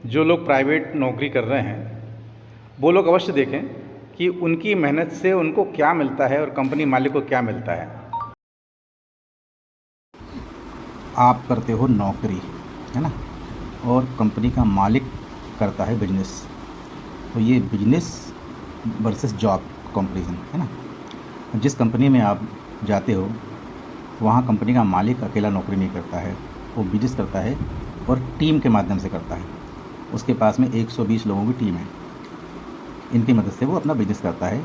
जो लोग प्राइवेट नौकरी कर रहे हैं वो लोग अवश्य देखें कि उनकी मेहनत से उनको क्या मिलता है और कंपनी मालिक को क्या मिलता है। आप करते हो नौकरी, है ना, और कंपनी का मालिक करता है बिजनेस। तो ये बिजनेस वर्सेस जॉब कंपैरिजन है ना। जिस कंपनी में आप जाते हो वहाँ कंपनी का मालिक अकेला नौकरी नहीं करता है, वो बिजनेस करता है और टीम के माध्यम से करता है। उसके पास में 120 लोगों की टीम है, इनकी मदद से वो अपना बिजनेस करता है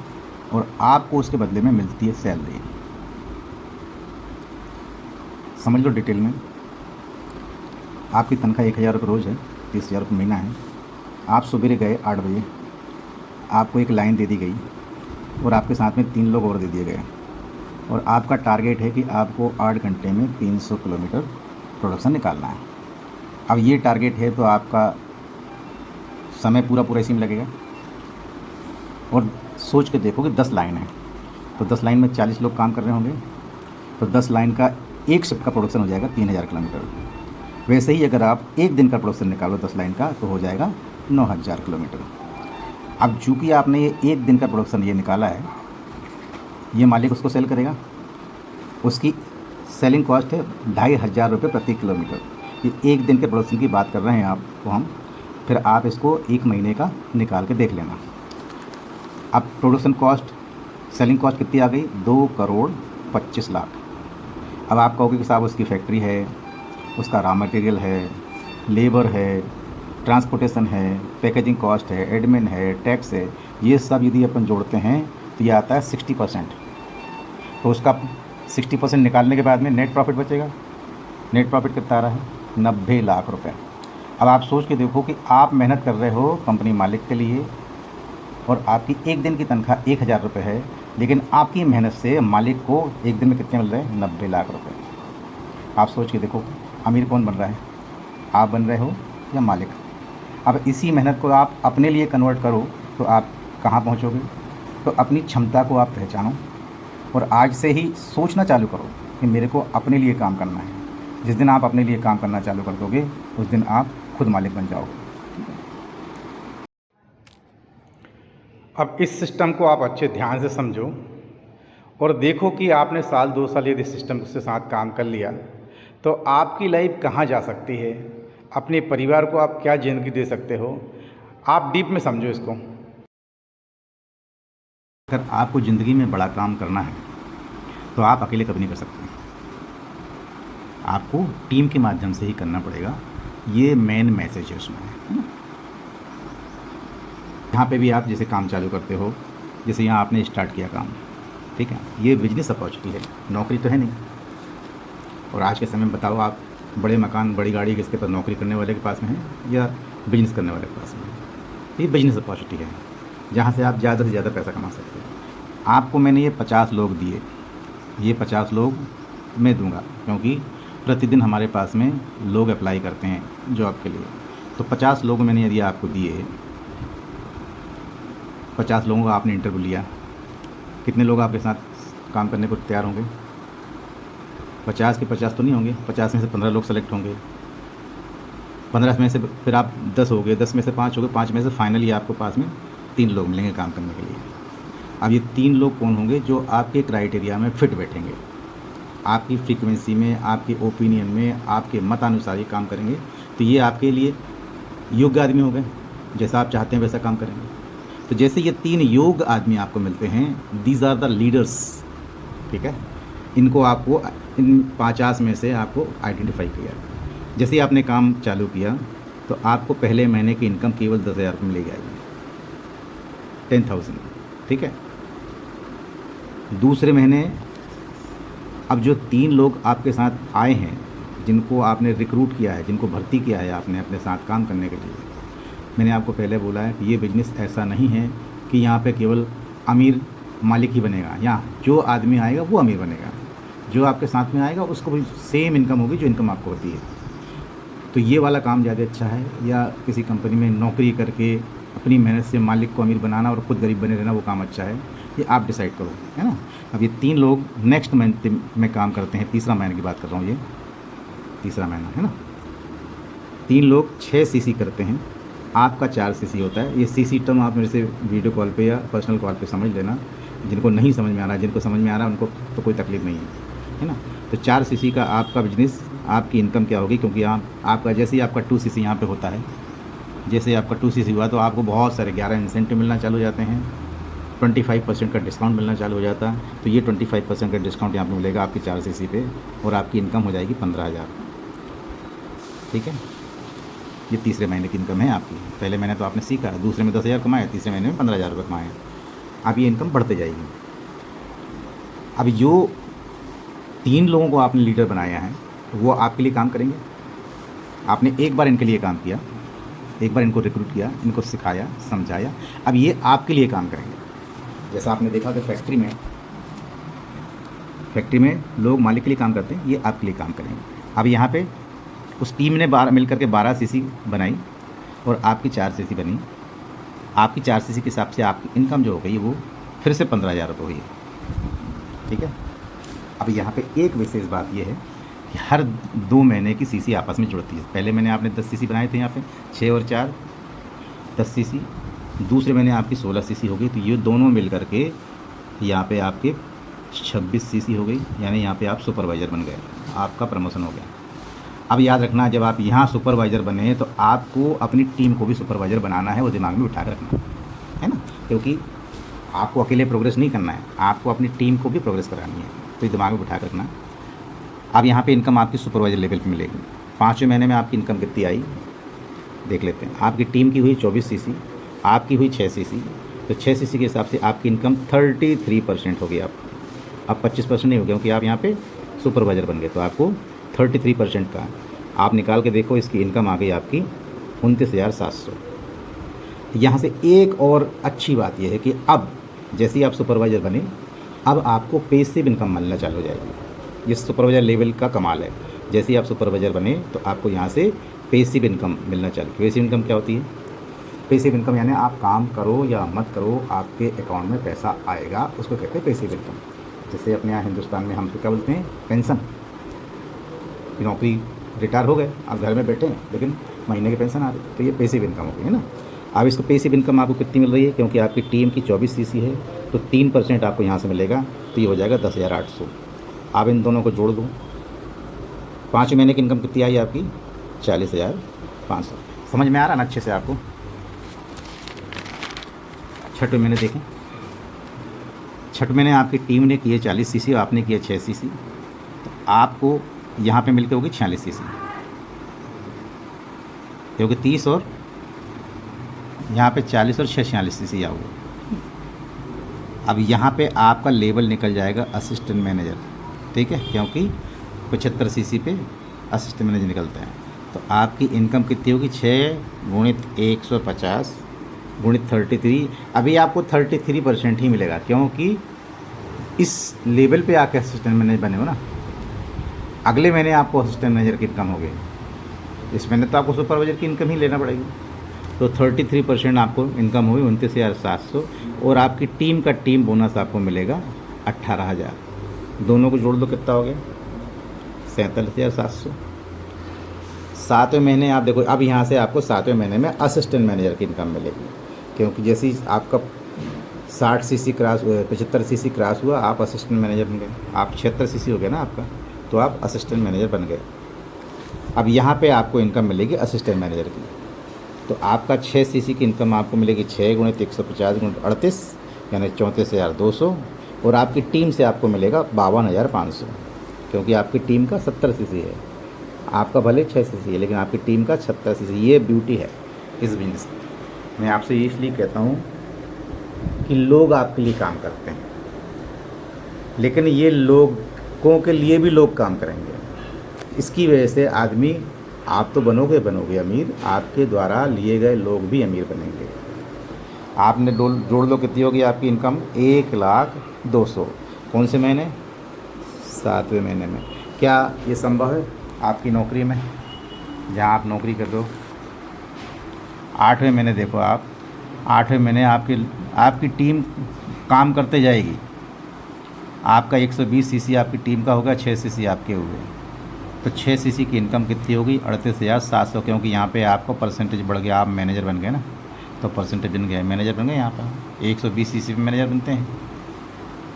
और आपको उसके बदले में मिलती है सैलरी। समझ लो डिटेल में। आपकी तनख्वाह 1,000 रुपये रोज़ है, 30,000 रुपये महीना है। आप सवेरे गए 8 बजे, आपको एक लाइन दे दी गई और आपके साथ में 3 लोग और दे दिए गए और आपका टारगेट है कि आपको 8 घंटे में 300 किलोमीटर प्रोडक्शन निकालना है। अब ये टारगेट है तो आपका समय पूरा पूरा इसी में लगेगा। और सोच के देखो कि 10 लाइन है तो 10 लाइन में 40 लोग काम कर रहे होंगे, तो 10 लाइन का एक शिफ्ट का प्रोडक्शन हो जाएगा 3,000 किलोमीटर। वैसे ही अगर आप एक दिन का प्रोडक्शन निकालो 10 लाइन का तो हो जाएगा 9,000 किलोमीटर। अब चूँकि आपने ये एक दिन का प्रोडक्शन ये निकाला है, ये मालिक उसको सेल करेगा। उसकी सेलिंग कॉस्ट है 2,500 रुपये प्रति किलोमीटर। ये एक दिन के प्रोडक्शन की बात कर रहे हैं आपको हम, फिर आप इसको एक महीने का निकाल के देख लेना। अब प्रोडक्शन कॉस्ट, सेलिंग कॉस्ट कितनी आ गई? 2,25,00,000। अब आप कहोगे कि साहब उसकी फैक्ट्री है, उसका रॉ मटेरियल है, लेबर है, ट्रांसपोर्टेशन है, पैकेजिंग कॉस्ट है, एडमिन है, टैक्स है, ये सब यदि अपन जोड़ते हैं तो ये आता है 60%। तो उसका 60% निकालने के बाद में नेट प्रॉफिट बचेगा। नेट प्रॉफिट कितना आ रहा है? 90 लाख रुपए। अब आप सोच के देखो कि आप मेहनत कर रहे हो कंपनी मालिक के लिए और आपकी एक दिन की तनख्वाह 1,000 रुपये है, लेकिन आपकी मेहनत से मालिक को एक दिन में कितने मिल रहे हैं? 90 लाख रुपए। आप सोच के देखो अमीर कौन बन रहा है, आप बन रहे हो या मालिक? अब इसी मेहनत को आप अपने लिए कन्वर्ट करो तो आप कहाँ पहुँचोगे? तो अपनी क्षमता को आप पहचानो और आज से ही सोचना चालू करो कि मेरे को अपने लिए काम करना है। जिस दिन आप अपने लिए काम करना चालू कर दोगे उस दिन आप खुद मालिक बन जाओगे। अब इस सिस्टम को आप अच्छे ध्यान से समझो और देखो कि आपने साल 2 साल यदि सिस्टम के साथ काम कर लिया तो आपकी लाइफ कहाँ जा सकती है, अपने परिवार को आप क्या ज़िंदगी दे सकते हो। आप डीप में समझो इसको। अगर आपको ज़िंदगी में बड़ा काम करना है तो आप अकेले कभी नहीं कर सकते, आपको टीम के माध्यम से ही करना पड़ेगा। ये मेन मैसेज है उसमें, है ना। यहाँ पे भी आप जैसे काम चालू करते हो, जैसे यहाँ आपने स्टार्ट किया काम, ठीक है, ये बिजनेस अपॉर्चुनिटी है, नौकरी तो है नहीं। और आज के समय में बताओ आप, बड़े मकान बड़ी गाड़ी किसके पास, नौकरी करने वाले के पास में है या बिजनेस करने वाले के पास में है? ये बिजनेस अपॉर्चुनिटी है जहाँ से आप ज़्यादा से ज़्यादा पैसा कमा सकते हो। आपको मैंने ये 50 लोग दिए, ये 50 लोग मैं दूंगा क्योंकि प्रतिदिन हमारे पास में लोग अप्लाई करते हैं जॉब के लिए। तो 50 लोग मैंने यदि आपको दिए, 50 लोगों का आपने इंटरव्यू लिया, कितने लोग आपके साथ काम करने को तैयार होंगे? 50 के 50 तो नहीं होंगे, 50 में से 15 लोग सेलेक्ट होंगे, 15 में से फिर आप 10 हो गए, 10 में से 5 हो गए, 5 में से फाइनली आपको पास में 3 लोग मिलेंगे काम करने के लिए। अब ये 3 लोग कौन होंगे? जो आपके क्राइटेरिया में फिट बैठेंगे, आपकी फ्रीक्वेंसी में, आपके ओपिनियन में, आपके मतानुसार ये काम करेंगे। तो ये आपके लिए योग्य आदमी हो गए, जैसा आप चाहते हैं वैसा काम करेंगे। तो जैसे ये 3 योग्य आदमी आपको मिलते हैं, दीज आर द लीडर्स, ठीक है। इनको आपको, इन 50 में से आपको आइडेंटिफाई किया। जैसे ही आपने काम चालू किया तो आपको पहले महीने की इनकम केवल 10,000 रुपये मिलेगी, 10,000, ठीक है। दूसरे महीने अब जो 3 लोग आपके साथ आए हैं, जिनको आपने रिक्रूट किया है, जिनको भर्ती किया है आपने अपने साथ काम करने के लिए, मैंने आपको पहले बोला है कि ये बिजनेस ऐसा नहीं है कि यहाँ पे केवल अमीर मालिक ही बनेगा। यहाँ जो आदमी आएगा वो अमीर बनेगा, जो आपके साथ में आएगा उसको भी सेम इनकम होगी जो इनकम आपको होती है। तो ये वाला काम ज़्यादा अच्छा है या किसी कंपनी में नौकरी करके अपनी मेहनत से मालिक को अमीर बनाना और ख़ुद गरीब बने रहना, वो काम अच्छा है? ये आप डिसाइड करो, है ना। अब ये 3 लोग नेक्स्ट मंथ में काम करते हैं, तीसरा महीने की बात कर रहा हूँ, ये तीसरा महीना है ना। 3 लोग 6 सीसी करते हैं आपका 4 सीसी होता है। ये सीसी टर्म आप मेरे से वीडियो कॉल पे या पर्सनल कॉल पे समझ लेना। जिनको नहीं समझ में आ रहा है, जिनको समझ में आ रहा है उनको तो कोई तकलीफ़ नहीं है ना। तो 4 सीसी का आपका बिजनेस, आपकी इनकम क्या होगी, क्योंकि आपका जैसे ही आपका 2 सीसी यहाँ पे होता है, जैसे आपका 2 सीसी हुआ तो आपको बहुत सारे 11 इंसेंटिव मिलना चालू हो जाते हैं, 25% का डिस्काउंट मिलना चालू हो जाता है। तो ये 25% का डिस्काउंट यहाँ पे मिलेगा आपकी 4 सीसी पे, और आपकी इनकम हो जाएगी 15,000। ठीक है, ये तीसरे महीने की इनकम है आपकी। पहले महीने तो आपने सीखा, दूसरे में 10,000 कमाए, तीसरे महीने में 15,000 रुपये कमाए। अब ये इनकम बढ़ते जाएगी। अब जो 3 लोगों को आपने लीडर बनाया है वो आपके लिए काम करेंगे। आपने एक बार इनके लिए काम किया, एक बार इनको रिक्रूट किया, इनको सिखाया, समझाया, अब ये आपके लिए काम करेंगे। जैसा आपने देखा कि फैक्ट्री में लोग मालिक के लिए काम करते हैं, ये आपके लिए काम करेंगे। अब यहाँ पे उस टीम ने मिल करके 12 सीसी बनाई और आपकी 4 सीसी बनी। आपकी 4 सीसी के हिसाब से आपकी इनकम जो हो गई वो फिर से 15,000 रुपये हुई। ठीक है, अब यहाँ पे एक विशेष बात ये है कि हर 2 महीने की सीसी आपस में जुड़ती है। पहले महीने आपने 10 सीसी बनाए थे, यहाँ पे 6 और 4 10 सीसी। दूसरे महीने आपकी 16 सीसी हो गई। तो ये दोनों मिल करके यहाँ पे आपके 26 सीसी हो गई, यानी यहाँ पे आप सुपरवाइज़र बन गए, आपका प्रमोशन हो गया। अब याद रखना, जब आप यहाँ सुपरवाइज़र बने तो आपको अपनी टीम को भी सुपरवाइज़र बनाना है, वो दिमाग में उठा कर रखना है ना, क्योंकि आपको अकेले प्रोग्रेस नहीं करना है, आपको अपनी टीम को भी प्रोग्रेस करानी है। तो ये दिमाग में उठा कर रखना। अब यहाँ पे इनकम आपकी सुपरवाइज़र लेवल पे मिलेगी। 5वें महीने में आपकी इनकम कितनी आई देख लेते हैं। आपकी टीम की हुई 24 सीसी, आपकी हुई 6 सीसी। तो 6 सीसी के हिसाब से आपकी इनकम 33% होगी। आप अब 25% नहीं हो गया, क्योंकि आप यहाँ पे सुपरवाइज़र बन गए। तो आपको 33% का आप निकाल के देखो, इसकी इनकम आ गई आपकी 29,700। यहाँ से एक और अच्छी बात यह है कि अब जैसे ही आप सुपरवाइज़र बने, अब आपको पैसिव इनकम मिलना चालू हो जाएगी। ये सुपरवाइज़र लेवल का कमाल है। जैसे ही आप सुपरवाइज़र बने तो आपको यहाँ से पैसिव इनकम मिलना चालू। पैसिव इनकम क्या होती है? पैसिव इनकम यानी आप काम करो या मत करो, आपके अकाउंट में पैसा आएगा, उसको कहते हैं पैसिव इनकम। जैसे अपने यहाँ हिंदुस्तान में हम तो क्या बोलते हैं, पेंशन। नौकरी रिटायर हो गए, आप घर में बैठे हैं, लेकिन महीने की पेंशन आ रही, तो ये पैसिव इनकम हो गई है ना। अब इसको पैसिव इनकम आपको कितनी मिल रही है, क्योंकि आपकी टीम की 24 सीसी है, तो 3% आपको यहाँ से मिलेगा, तो ये हो जाएगा 10,800। आप इन दोनों को जोड़ दो। 5 महीने की इनकम कितनी आई आपकी? 40,500। समझ में आ रहा ना अच्छे से आपको? 6वें महीने देखें। 6वें महीने आपकी टीम ने किए 40 सीसी, आपने किए 6 सीसी, तो आपको यहाँ पे मिलकर होगी 46 सीसी, क्योंकि 30 और यहाँ पे 40 और 46 सीसी आओगे। अब यहाँ पे आपका लेवल निकल जाएगा असिस्टेंट मैनेजर, ठीक है, क्योंकि 75 सीसी पे असिस्टेंट मैनेजर निकलता है। तो आपकी इनकम कितनी होगी? 6 गुणित 150 गुणित 33। अभी आपको 33% ही मिलेगा, क्योंकि इस लेवल पे आके असिस्टेंट मैनेजर बने हो ना। अगले महीने आपको असिस्टेंट मैनेजर की इनकम होगी, इस महीने तो आपको सुपरवाइजर की इनकम ही लेना पड़ेगी। तो 33% आपको इनकम हुई 29,700, और आपकी टीम का टीम बोनस आपको मिलेगा 18,000। दोनों को जोड़ दो, कितना हो गया? 47,700। 7वें महीने आप देखो, अब यहाँ से आपको 7वें महीने में असिस्टेंट मैनेजर की इनकम मिलेगी, क्योंकि जैसे ही आपका 60 सीसी क्रॉस 75 सीसी क्रॉस हुआ, आप असिस्टेंट मैनेजर बन गए। आप 76 सीसी हो गया ना आपका, तो आप असिस्टेंट मैनेजर बन गए। अब यहाँ पे आपको इनकम मिलेगी असिस्टेंट मैनेजर की। तो आपका 6 सीसी की इनकम आपको मिलेगी 6 गुणित 150 गुणित 38, यानी 34,200, और आपकी टीम से आपको मिलेगा 52,500, क्योंकि आपकी टीम का 70 सीसी है। आपका भले 6 सीसी है, लेकिन आपकी टीम का 76 सीसी। ये ब्यूटी है इस बिजनेस में। मैं आपसे इसलिए कहता हूँ कि लोग आपके लिए काम करते हैं, लेकिन ये लोगों के लिए भी लोग काम करेंगे। इसकी वजह से आदमी, आप तो बनोगे अमीर, आपके द्वारा लिए गए लोग भी अमीर बनेंगे। आपने जोड़ लो, कितनी होगी आपकी इनकम? 1,02,000। कौन से महीने? 7वें महीने में। क्या ये संभव है आपकी नौकरी में, जहाँ आप नौकरी कर रहे हो? 8वें महीने देखो आप, 8वें महीने आपकी टीम काम करते जाएगी। आपका 120 सीसी आपकी टीम का होगा, 6 सीसी आपके हुए। तो 6 सीसी की इनकम कितनी होगी? 38,700, क्योंकि यहाँ पे आपको परसेंटेज बढ़ गया, आप मैनेजर बन गए ना, तो परसेंटेज बन गया, मैनेजर बन गए। यहाँ पर 120 सीसी पे मैनेजर बनते हैं,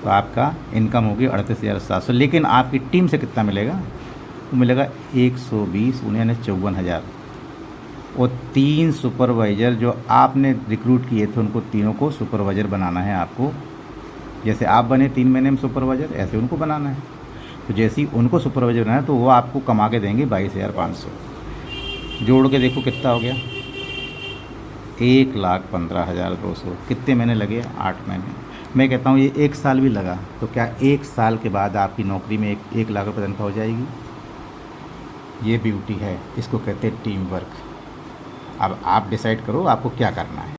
तो आपका इनकम होगी 38,700। लेकिन आपकी टीम से कितना मिलेगा? वो मिलेगा 120 यानी 54,000। और 3 सुपरवाइज़र जो आपने रिक्रूट किए थे, उनको तीनों को सुपरवाइज़र बनाना है आपको। जैसे आप बने 3 महीने में सुपरवाइज़र, ऐसे उनको बनाना है। तो जैसे ही उनको सुपरवाइज़र बनाना है, तो वो आपको कमा के देंगे 22,500। जोड़ के देखो कितना हो गया, 1,15,200। कितने महीने लगे? 8 महीने। मैं कहता हूँ ये 1 साल भी लगा तो क्या 1 साल के बाद आपकी नौकरी में 1 लाख रुपये तनख्वाह हो जाएगी? ये ब्यूटी है, इसको कहते हैं टीम वर्क। अब आप डिसाइड करो आपको क्या करना है।